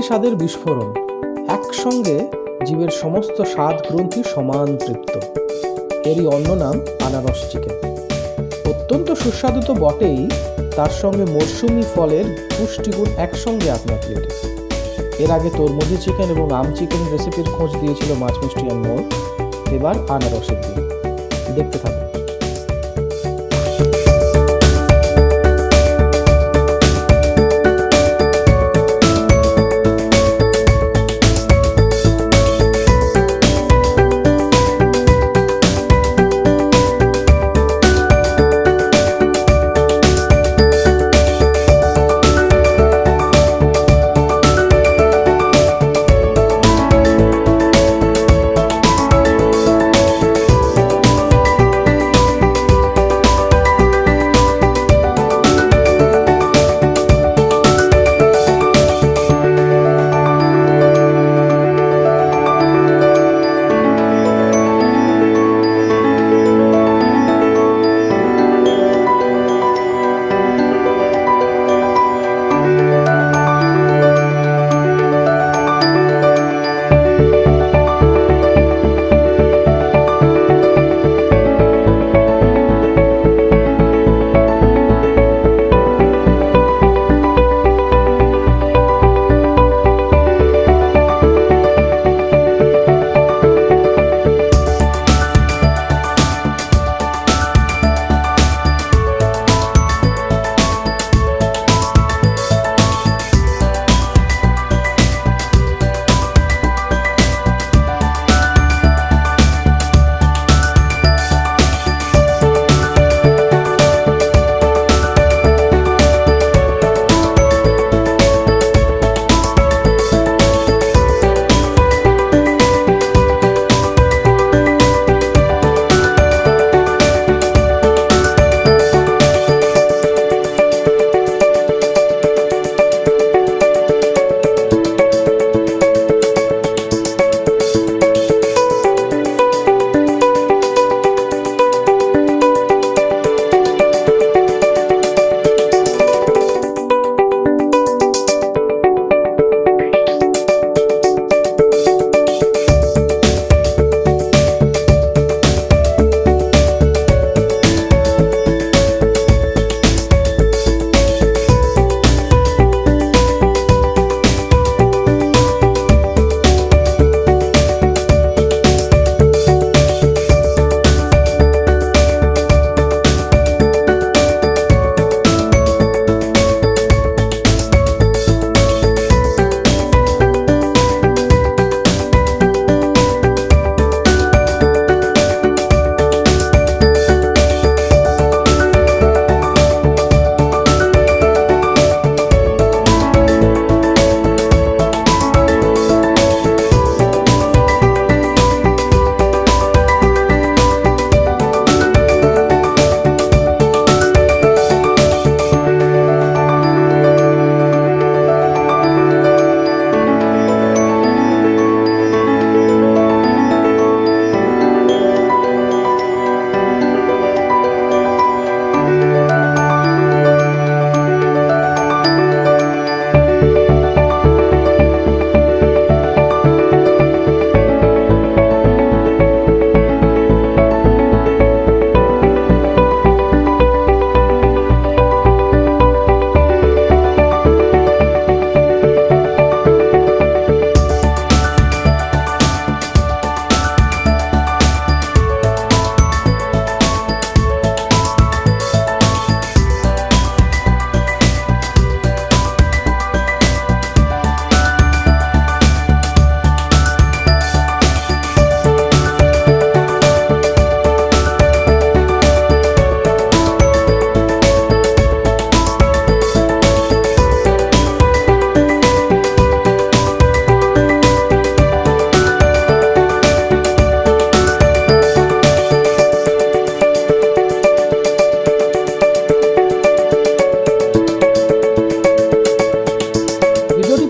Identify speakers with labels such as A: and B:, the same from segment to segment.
A: স্বাদের বিস্ফোরণ, একসঙ্গে জীবের সমস্ত স্বাদ গ্রন্থি সমান তৃপ্ত। এরই অন্য নাম আনারস চিকেন। অত্যন্ত সুস্বাদু তো বটেই, তার সঙ্গে মরশুমি ফলের পুষ্টিগুণ একসঙ্গে আপনার প্লেটে। এর আগে তরমুজি চিকেন এবং আম চিকেন রেসিপির খোঁজ দিয়েছিল মাছ মিষ্টি অ্যান্ড মোর। এবার আনারসের দিন, দেখতে থাকুন।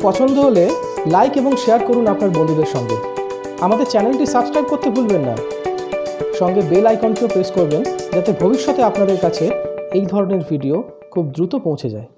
A: পছন্দ হলে লাইক এবং শেয়ার করুন আপনার বন্ধুদের সঙ্গে। আমাদের চ্যানেলটি সাবস্ক্রাইব করতে ভুলবেন না। সঙ্গে বেল আইকনটিও প্রেস করবেন, যাতে ভবিষ্যতে আপনাদের কাছে এই ধরনের ভিডিও খুব দ্রুত পৌঁছে যায়।